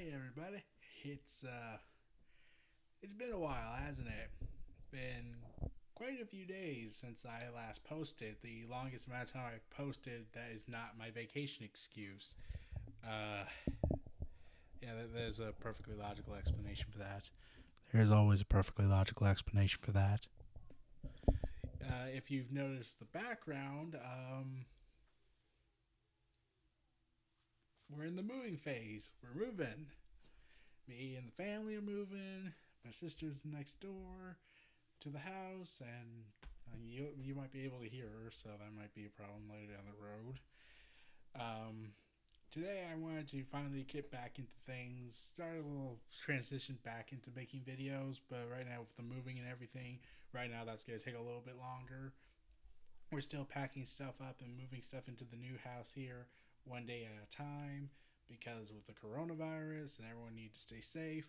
Hey everybody. It's been a while, hasn't it? Been quite a few days since I last posted. The longest amount of time I've posted that is not my vacation excuse. Uh yeah, there's a perfectly logical explanation for that. There's always a perfectly logical explanation for that. If you've noticed the background, we're in the moving phase. We're moving. Me and the family are moving. My sister's next door to the house, and you might be able to hear her, so that might be a problem later down the road. Um, Today I wanted to finally get back into things, start a little transition back into making videos, but right now with the moving and everything, right now that's going to take a little bit longer. We're still packing stuff up and moving stuff into the new house here one day at a time because with the coronavirus and everyone needs to stay safe.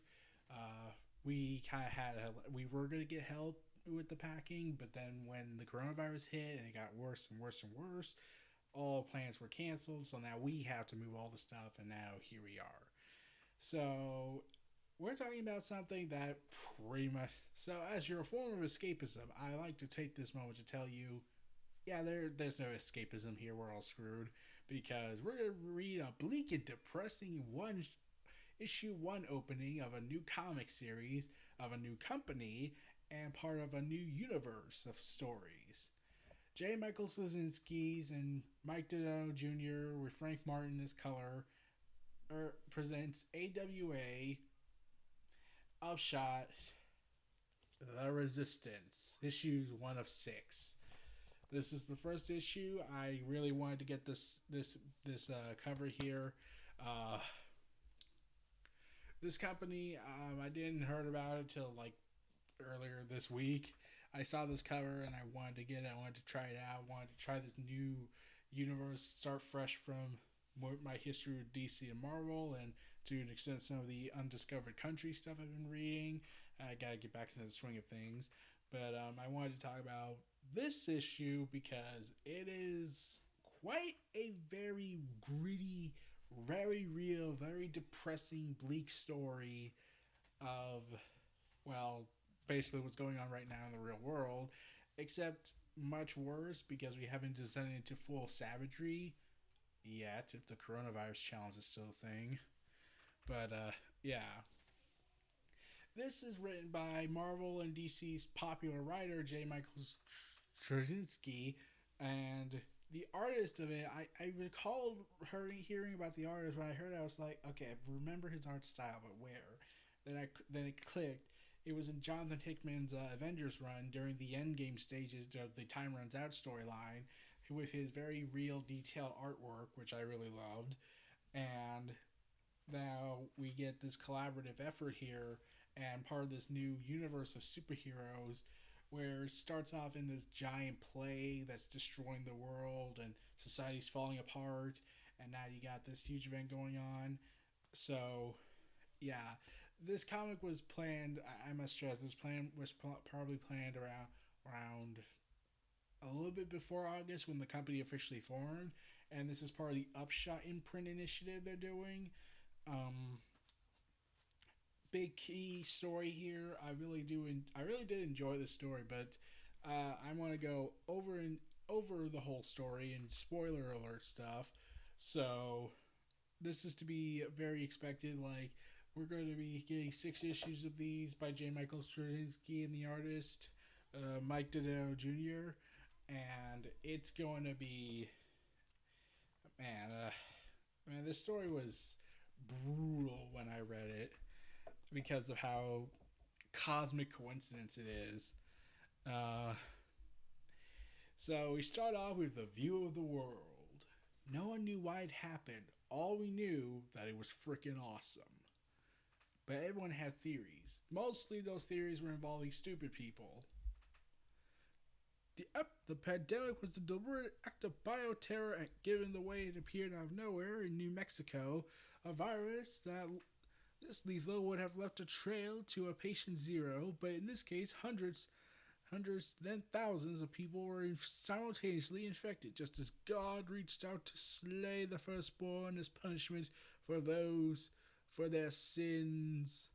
We kind of we were going to get help with the packing, but then when the coronavirus hit and it got worse and worse and worse, all plans were canceled. So now we have to move all the stuff, and now here we are. So we're talking about something that pretty much. So as your form of escapism, I like to take this moment to tell you, yeah, there's no escapism here. We're all screwed because we're gonna read a bleak and depressing issue one opening of a new comic series of a new company and part of a new universe of stories. J. Michael Slazinski's and Mike Ditto Jr. with Frank Martin as color presents AWA Upshot The Resistance, issues 1 of 6. This is the first issue. I really wanted to get this cover here. Uh, this company, I didn't heard about it till like earlier this week. I saw this cover and I wanted to get it. I wanted to try it out. I wanted to try this new universe, start fresh from my history with DC and Marvel, and to an extent some of the undiscovered country stuff I've been reading. I gotta get back into the swing of things, but I wanted to talk about this issue because it is quite a very gritty, very real, very depressing, bleak story of, well, basically what's going on right now in the real world, except much worse because we haven't descended into full savagery yet, if the coronavirus challenge is still a thing. But yeah. This is written by Marvel and DC's popular writer, J. Michael Straczynski, and the artist of it, I recalled hearing about the artist. When I heard it, I was like, okay, I remember his art style, but where? Then it clicked. It was in Jonathan Hickman's Avengers run during the Endgame stages of the Time Runs Out storyline, with his very real, detailed artwork, which I really loved. And now we get this collaborative effort here and part of this new universe of superheroes where it starts off in this giant plague that's destroying the world and society's falling apart, and now you got this huge event going on. So yeah, this comic was planned. I must stress this plan was probably planned around a little bit before August when the company officially formed, and this is part of the Upshot imprint initiative they're doing. Um, Big key story here. I really did enjoy this story, but I want to go over the whole story and spoiler alert stuff. So this is to be very expected. Like, we're going to be getting 6 issues of these by J. Michael Straczynski and the artist Mike Ditto Jr. And it's going to be, man. Man, this story was brutal when I read it because of how cosmic coincidence it is. Uh, so we start off with the view of the world. No one knew why it happened. All we knew that it was freaking awesome. But everyone had theories. Mostly those theories were involving stupid people. The pandemic was a deliberate act of bioterror, and given the way it appeared out of nowhere in New Mexico, a virus that this lethal would have left a trail to a patient zero, but in this case, hundreds, then thousands of people were simultaneously infected, just as God reached out to slay the firstborn as punishment for those for their sins.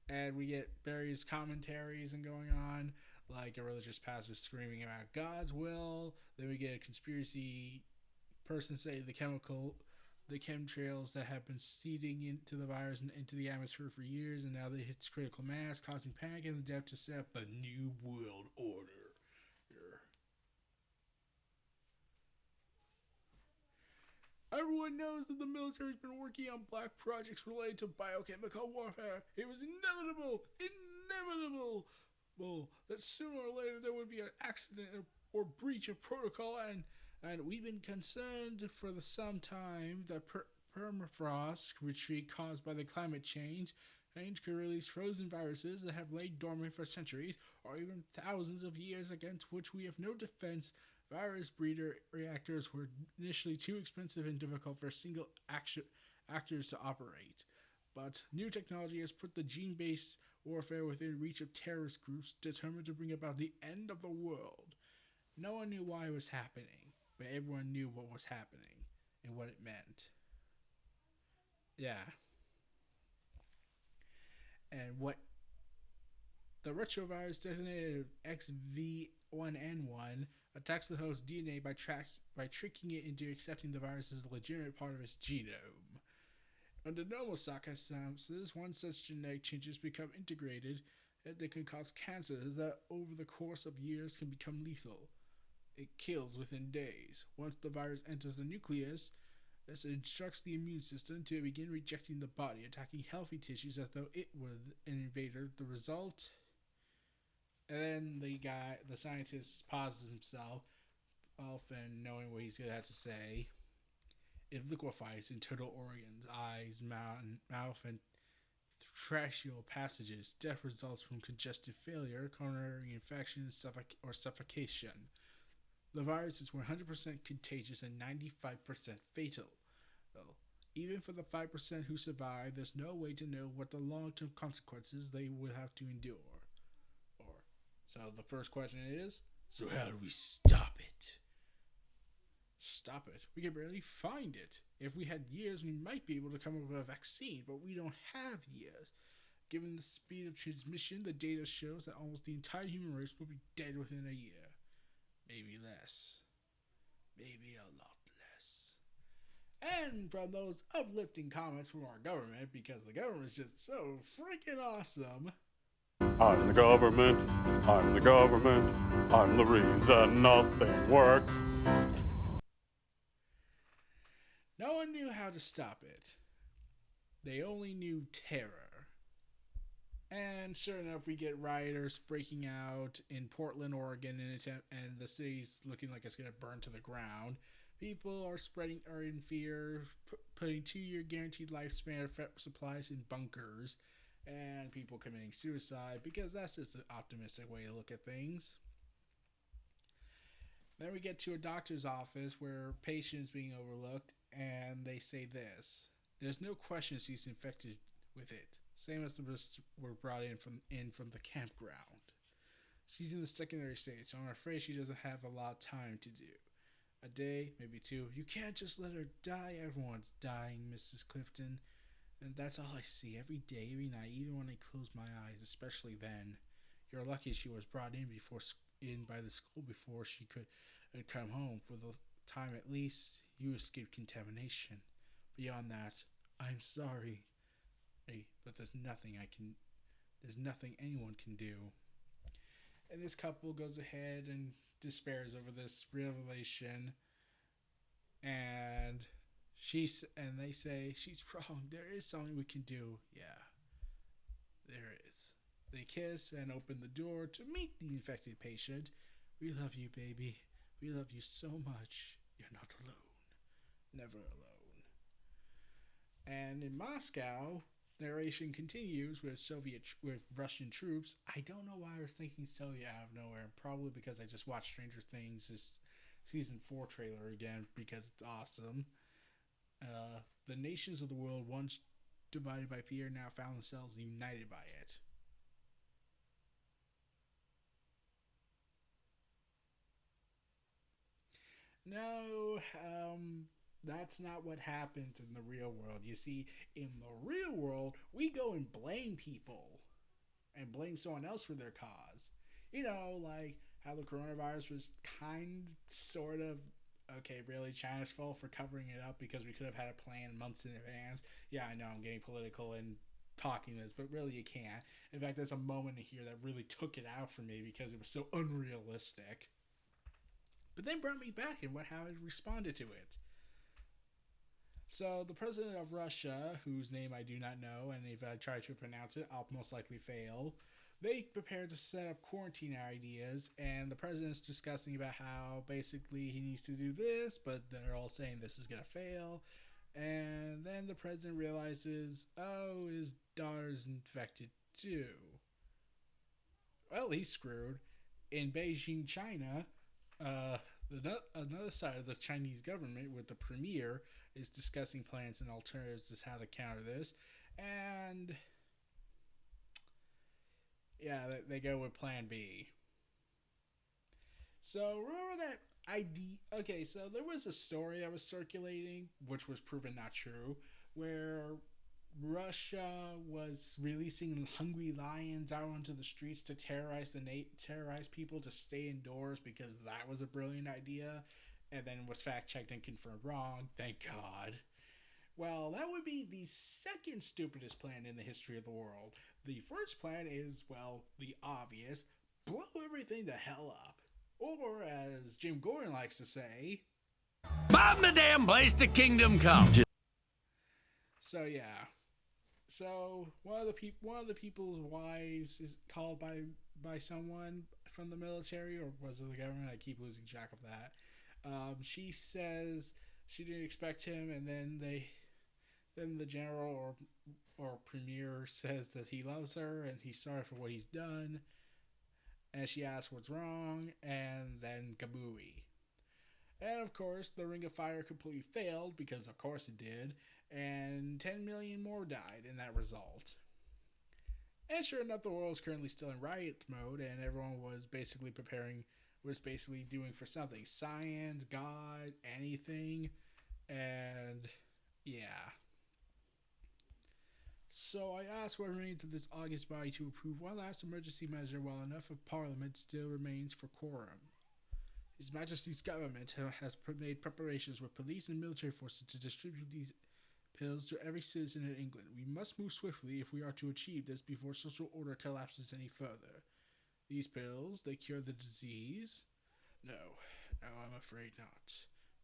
And we get various commentaries and going on, like a religious pastor screaming about God's will. Then we get a conspiracy person say the chemtrails that have been seeding into the virus and into the atmosphere for years, and now they hit critical mass, causing panic and death to set up the new world order. Everyone knows that the military's been working on black projects related to biochemical warfare. It was inevitable, that sooner or later there would be an accident or breach of protocol, and we've been concerned for some time that permafrost retreat caused by the climate change could release frozen viruses that have laid dormant for centuries or even thousands of years, against which we have no defense. Virus breeder reactors were initially too expensive and difficult for single actors to operate. But new technology has put the gene-based warfare within reach of terrorist groups determined to bring about the end of the world. No one knew why it was happening, but everyone knew what was happening and what it meant. Yeah. And what the retrovirus designated XV1N1 attacks the host's DNA by tricking it into accepting the virus as a legitimate part of its genome. Under normal circumstances, once such genetic changes become integrated, they can cause cancers that over the course of years can become lethal. It kills within days. Once the virus enters the nucleus, this instructs the immune system to begin rejecting the body, attacking healthy tissues as though it were an invader. The result. And then the scientist pauses himself, often knowing what he's going to have to say. It liquefies internal organs, eyes, mouth, and tracheal passages. Death results from congestive failure, coronary infection, or suffocation. The virus is 100% contagious and 95% fatal. Well, even for the 5% who survive, there's no way to know what the long-term consequences they will have to endure. So the first question is, so how do we stop it? Stop it? We can barely find it. If we had years, we might be able to come up with a vaccine, but we don't have years. Given the speed of transmission, the data shows that almost the entire human race will be dead within a year. Maybe less. Maybe a lot less. And from those uplifting comments from our government, because the government is just so freaking awesome. I'm the government, I'm the government, I'm the reason nothing works. No one knew how to stop it. They only knew terror. And sure enough, we get rioters breaking out in Portland, Oregon, and the city's looking like it's going to burn to the ground. People are in fear, putting 2-year guaranteed lifespan of supplies in bunkers, and people committing suicide, because that's just an optimistic way to look at things. Then we get to a doctor's office where patients being overlooked, and they say this: there's no question she's infected with it. Same as the risks were brought in from the campground. She's in the secondary stage, so I'm afraid she doesn't have a lot of time to do. A day, maybe 2. You can't just let her die. Everyone's dying, Mrs. Clifton. And that's all I see every day, every night, even when I close my eyes, especially then. You're lucky she was brought in by the school before she could come home. For the time at least, you escaped contamination. Beyond that, I'm sorry. Hey, but there's nothing anyone can do. And this couple goes ahead and despairs over this revelation, and they say she's wrong. There is something we can do. Yeah, there is. They kiss and open the door to meet the infected patient. We love you, baby. We love you so much. You're not alone. Never alone. And in Moscow, narration continues with Russian troops. I don't know why I was thinking Soviet out of nowhere. Probably because I just watched Stranger Things, this season 4 trailer again, because it's awesome. The nations of the world, once divided by fear, now found themselves united by it. No, that's not what happens in the real world. You see, in the real world, we go and blame people and blame someone else for their cause. You know, like how the coronavirus was sort of, okay, really China's fault for covering it up because we could have had a plan months in advance. Yeah, I know I'm getting political and talking this, but really you can't. In fact, there's a moment in here that really took it out for me because it was so unrealistic. But then brought me back and how I responded to it. So the president of Russia, whose name I do not know, and if I try to pronounce it, I'll most likely fail. They prepared to set up quarantine ideas, and the president's discussing about how basically he needs to do this, but they're all saying this is going to fail. And then the president realizes, oh, his daughter's infected too. Well, he's screwed. In Beijing, China, another side of the Chinese government, with the premier, is discussing plans and alternatives as how to counter this. And yeah, they go with Plan B. So remember that ID? Okay, so there was a story that was circulating, which was proven not true, where Russia was releasing hungry lions out onto the streets to terrorize people to stay indoors because that was a brilliant idea, and then was fact checked and confirmed wrong. Thank God. Well, that would be the second stupidest plan in the history of the world. The first plan is, well, the obvious: blow everything the hell up. Or, as Jim Gordon likes to say, bomb the damn place, the kingdom come. So yeah. So one of the people's wives is called by someone from the military, or was it the government? I keep losing track of that. She says she didn't expect him, and then the general or premier says that he loves her and he's sorry for what he's done. And she asks what's wrong, and then kabooey. And of course, the Ring of Fire completely failed, because of course it did, and 10 million more died in that result. And sure enough, the world is currently still in riot mode, and everyone was basically doing for something. Science, God, anything, and yeah. So I asked what remains of this August body to approve one last emergency measure while enough of Parliament still remains for quorum. His Majesty's government has made preparations with police and military forces to distribute these pills to every citizen in England. We must move swiftly if we are to achieve this before social order collapses any further. These pills, they cure the disease? No, I'm afraid not.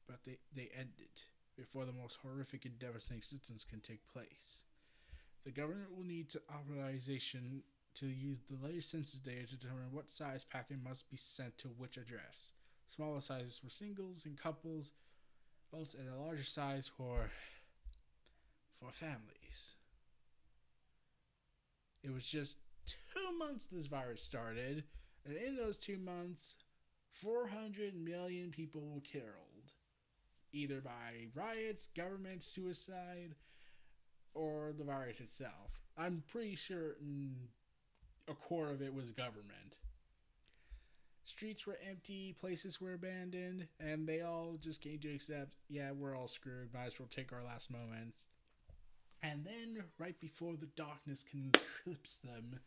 But they end it before the most horrific and devastating symptoms can take place. The government will need authorization to use the latest census data to determine what size packet must be sent to which address. Smaller sizes for singles and couples, and a larger size for families. It was just 2 months this virus started, and in those 2 months, 400 million people were killed, either by riots, government suicide, or the virus itself. I'm pretty certain a quarter of it was government. Streets were empty, places were abandoned, and they all just came to accept, yeah, we're all screwed, might as well take our last moments. And then, right before the darkness can eclipse them,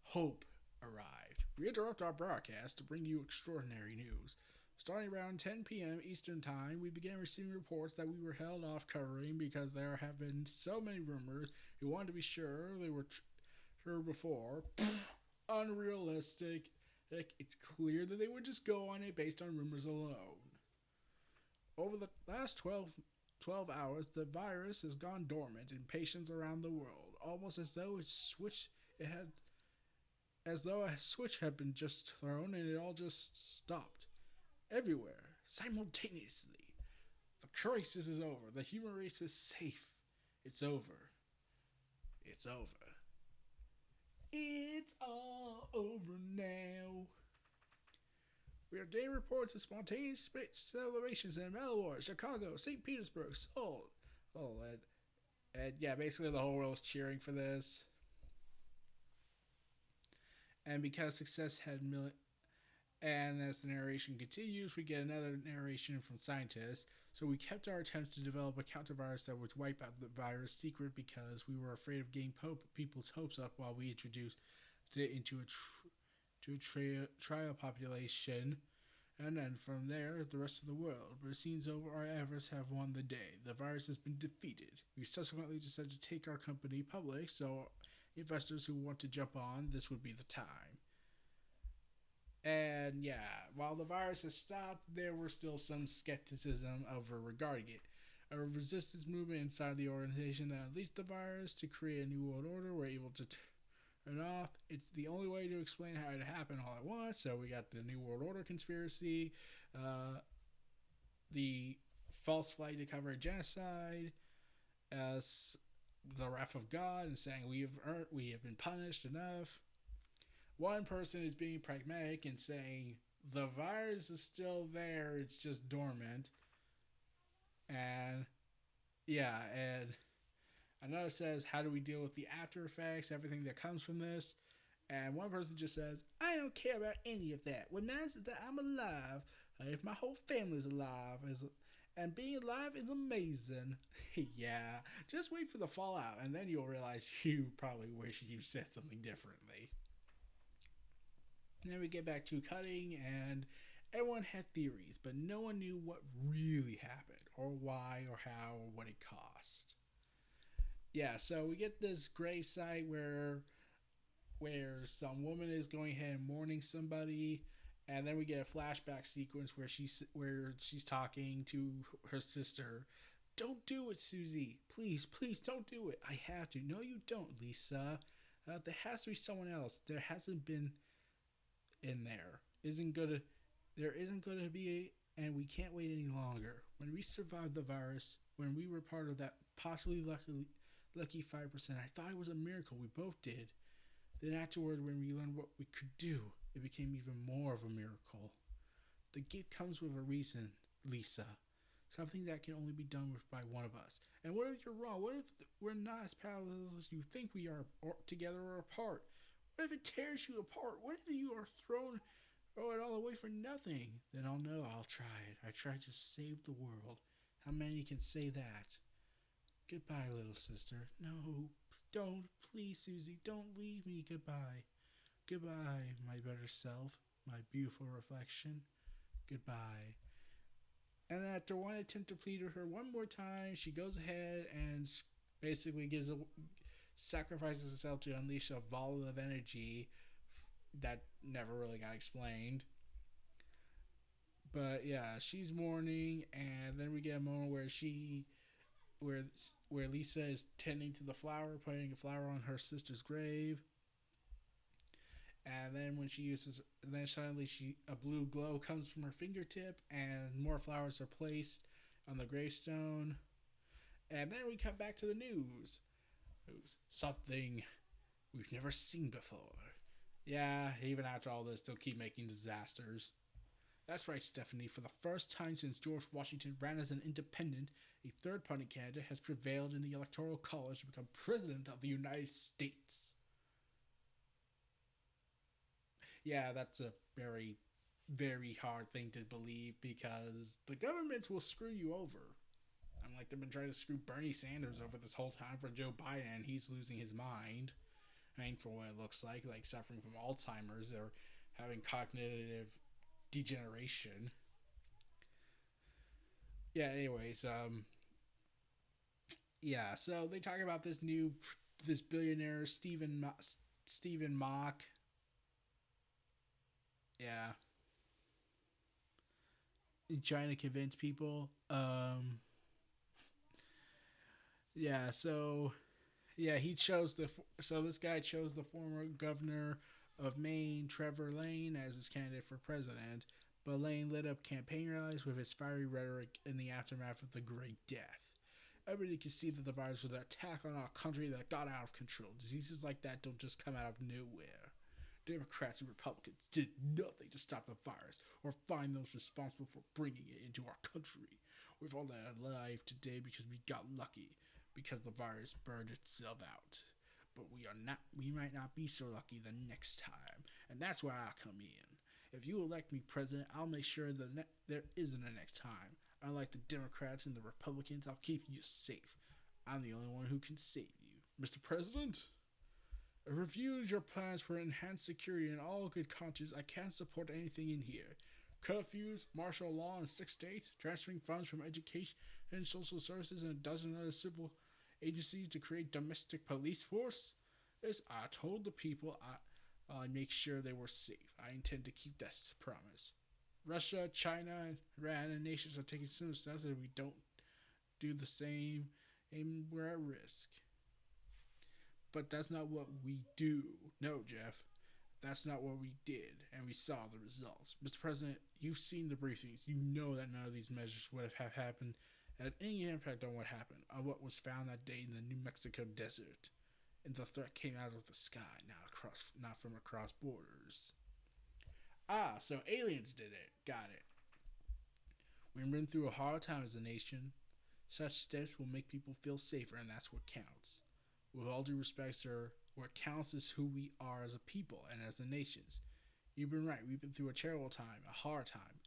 hope arrived. We interrupt our broadcast to bring you extraordinary news. Starting around 10 p.m. Eastern Time, we began receiving reports that we were held off covering because there have been so many rumors. We wanted to be sure they were true before. Unrealistic. It's clear that they would just go on it based on rumors alone. Over the last 12 hours, the virus has gone dormant in patients around the world, almost as though a switch had been just thrown and it all just stopped. Everywhere, simultaneously. The crisis is over. The human race is safe. It's over. It's over. It's all over now. We are getting reports of spontaneous celebrations in Melbourne, Chicago, St. Petersburg, Seoul. And yeah, basically the whole world is cheering for this. And because success had and as the narration continues, we get another narration from scientists. So we kept our attempts to develop a countervirus that would wipe out the virus secret because we were afraid of getting people's hopes up while we introduced it into a trial population. And then from there, the rest of the world. But it seems over our efforts have won the day. The virus has been defeated. We subsequently decided to take our company public, so investors who want to jump on, this would be the time. And yeah, while the virus has stopped, there were still some skepticism over regarding it. A resistance movement inside the organization that unleashed the virus to create a new world order were able to turn off. It's the only way to explain how it happened all at once. So we got the New World Order conspiracy, the false flag to cover a genocide, as the wrath of God, and saying we have been punished enough. One person is being pragmatic and saying the virus is still there, it's just dormant. And yeah, and another says, how do we deal with the after effects, everything that comes from this? And one person just says, I don't care about any of that. What matters is that I'm alive. If my whole family's alive, and being alive is amazing. Yeah, just wait for the fallout, and then you'll realize you probably wish you said something differently. And then we get back to cutting, and everyone had theories, but no one knew what really happened, or why, or how, or what it cost. Yeah, so we get this grave site where some woman is going ahead and mourning somebody, and then we get a flashback sequence where she's talking to her sister. Don't do it, Susie. Please, please don't do it. I have to. No, you don't, Lisa. There has to be someone else. There hasn't been in there. There isn't gonna be, and we can't wait any longer. When we survived the virus, when we were part of that possibly lucky 5%, I thought it was a miracle. We both did. Then afterward, when we learned what we could do, it became even more of a miracle. The gift comes with a reason, Lisa. Something that can only be done by one of us. And what if you're wrong? What if we're not as powerful as you think we are, or together or apart? What if it tears you apart? What if you are thrown it all away for nothing? Then I'll know I'll try it. I tried to save the world. How many can say that? Goodbye, little sister. No, don't. Please, Susie, don't leave me. Goodbye. Goodbye, my better self, my beautiful reflection. Goodbye. And after one attempt to plead with her one more time, she goes ahead and basically sacrifices herself to unleash a volley of energy that never really got explained. But yeah, she's mourning, and then we get a moment where Lisa is tending to the flower, putting a flower on her sister's grave. And then suddenly a blue glow comes from her fingertip, and more flowers are placed on the gravestone. And then we come back to the news. It was something we've never seen before. Yeah, even after all this, they'll keep making disasters. That's right, Stephanie. For the first time since George Washington ran as an independent, a third-party candidate has prevailed in the Electoral College to become President of the United States. Yeah, that's a very, very hard thing to believe because the governments will screw you over. I'm like, they've been trying to screw Bernie Sanders over this whole time for Joe Biden, and he's losing his mind. I mean, for what it looks like suffering from Alzheimer's or having cognitive degeneration. Yeah, anyways, yeah, so they talk about this billionaire, Stephen Mock. Yeah. Trying to convince people. Yeah, this guy chose the former governor of Maine, Trevor Lane, as his candidate for president. But Lane lit up campaign rallies with his fiery rhetoric in the aftermath of the Great Death. Everybody could see that the virus was an attack on our country that got out of control. Diseases like that don't just come out of nowhere. Democrats and Republicans did nothing to stop the virus or find those responsible for bringing it into our country. We've all alive today because we got lucky, because the virus burned itself out. But we might not be so lucky the next time, and that's where I come in. If you elect me president, I'll make sure that there isn't a next time. Unlike the Democrats and the Republicans, I'll keep you safe. I'm the only one who can save you. Mr. President, I reviewed your plans for enhanced security in all good conscience. I can't support anything in here. Curfews, martial law in 6 states, transferring funds from education and social services and a dozen other civil agencies to create domestic police force. As I told the people, I'd make sure they were safe. I intend to keep that promise. Russia, China, and Iran and nations are taking similar steps. If we don't do the same, and we're at risk. But that's not what we do. No, Jeff. That's not what we did, and we saw the results. Mr. President, you've seen the briefings. You know that none of these measures would have happened, had any impact on what happened, on what was found that day in the New Mexico desert. And the threat came out of the sky, not from across borders. Ah, so aliens did it. Got it. We've been through a hard time as a nation. Such steps will make people feel safer, and that's what counts. With all due respect, sir, what counts is who we are as a people and as a nation. You've been right. We've been through a terrible time, a hard time.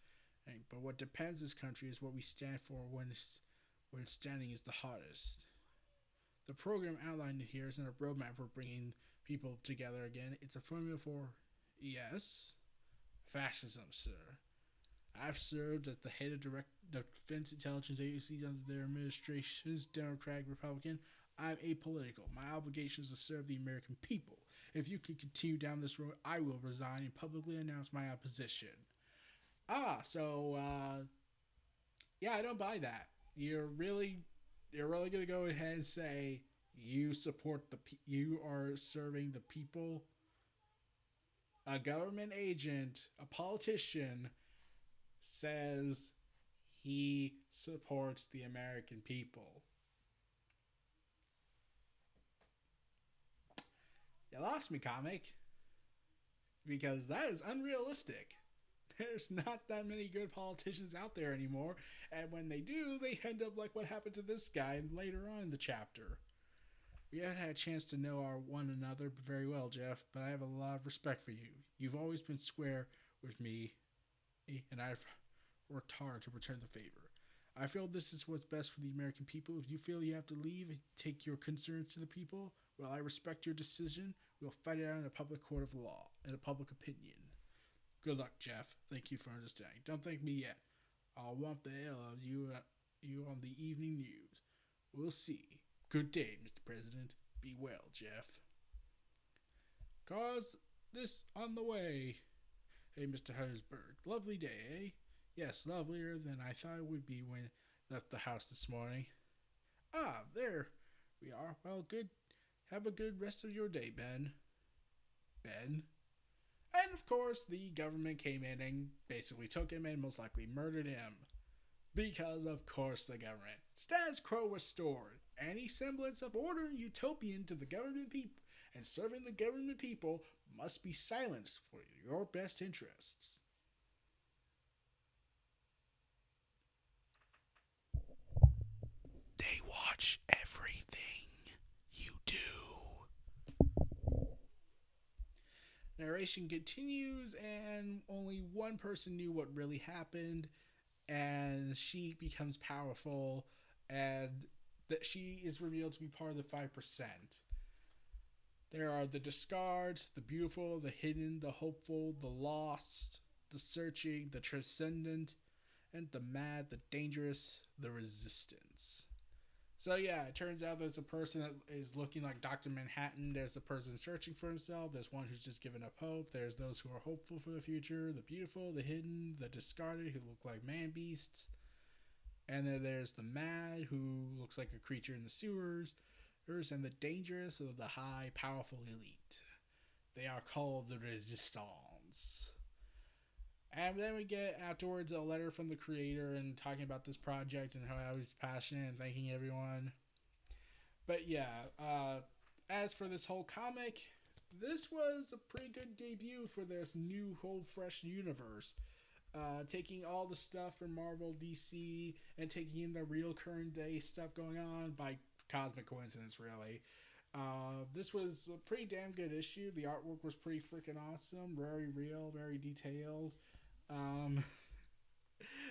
But what depends this country is what we stand for when standing is the hardest. The program outlined here isn't a roadmap for bringing people together again. It's a formula for, yes, fascism, sir. I've served as the head of Defense Intelligence Agency under their administrations, Democratic, Republican. I'm apolitical. My obligation is to serve the American people. If you can continue down this road, I will resign and publicly announce my opposition. Yeah, I don't buy that. You're really gonna go ahead and say you support you are serving the people? A government agent, a politician, says he supports the American people. You lost me, comic. Because that is unrealistic. There's not that many good politicians out there anymore, and when they do, they end up like what happened to this guy later on in the chapter. We haven't had a chance to know our one another very well, Jeff, but I have a lot of respect for you. You've always been square with me, and I've worked hard to return the favor. I feel this is what's best for the American people. If you feel you have to leave and take your concerns to the people, well, I respect your decision. We'll fight it out in a public court of law, in a public opinion. Good luck, Jeff. Thank you for understanding. Don't thank me yet. I'll want the hell out of you on the evening news. We'll see. Good day, Mr. President. Be well, Jeff. Cause this on the way. Hey, Mr. Harrisburg. Lovely day, eh? Yes, lovelier than I thought it would be when I left the house this morning. Ah, there we are. Well, good. Have a good rest of your day, Ben. Ben? And of course, the government came in and basically took him and most likely murdered him. Because, of course, the government. Status quo restored. Any semblance of order and utopian to the government people and serving the government people must be silenced for your best interests. They watch everything you do. Narration continues, and only one person knew what really happened, and she becomes powerful, and that she is revealed to be part of the 5%. There are the discards, the beautiful, the hidden, the hopeful, the lost, the searching, the transcendent, and the mad, the dangerous, the resistance. So yeah, it turns out there's a person that is looking like Dr. Manhattan. There's a person searching for himself. There's one who's just given up hope. There's those who are hopeful for the future, the beautiful, the hidden, the discarded, who look like man beasts. And then there's the mad, who looks like a creature in the sewers. And the dangerous, or the high, powerful elite. They are called the Resistance. And then we get afterwards a letter from the creator and talking about this project and how he's passionate and thanking everyone. But yeah, as for this whole comic, this was a pretty good debut for this new whole fresh universe. Taking all the stuff from Marvel, DC, and taking in the real current day stuff going on by cosmic coincidence, really. This was a pretty damn good issue. The artwork was pretty freaking awesome. Very real, very detailed.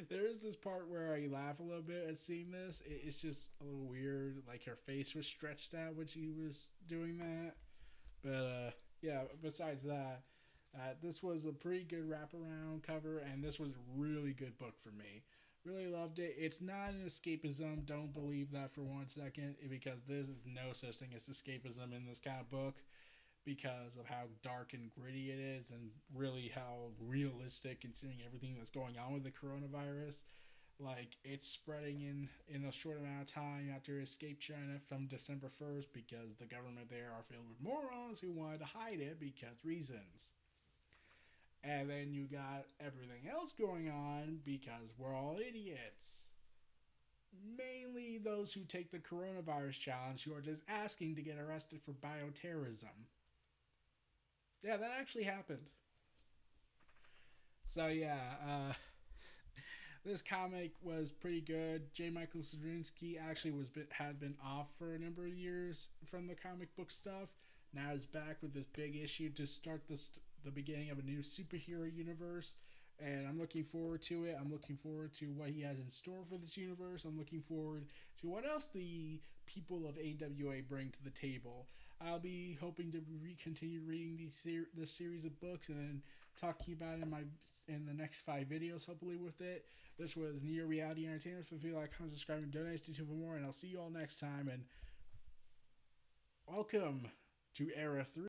There is this part where I laugh a little bit at seeing this. It's just a little weird. Like her face was stretched out when she was doing that. But yeah, besides that, this was a pretty good wraparound cover, and this was a really good book for me. Really loved it. It's not an escapism. Don't believe that for 1 second, because there's no such thing as escapism in this kind of book because of how dark and gritty it is, and really how realistic, considering everything that's going on with the coronavirus. Like, it's spreading in a short amount of time after it escaped China from December 1st, because the government there are filled with morons who wanted to hide it because reasons. And then you got everything else going on because we're all idiots. Mainly those who take the coronavirus challenge, who are just asking to get arrested for bioterrorism. Yeah, that actually happened. So yeah, this comic was pretty good. J. Michael Straczynski actually had been off for a number of years from the comic book stuff. Now he's back with this big issue to start the beginning of a new superhero universe, and I'm looking forward to it. I'm looking forward to what he has in store for this universe. I'm looking forward to what else the people of AWA bring to the table. I'll be hoping to continue reading this series of books and then talking about it in the next 5 videos, hopefully, with it. This was Near Reality Entertainment. If you feel like, comment, subscribe, and donate to for more, and I'll see you all next time, and welcome to Era 3.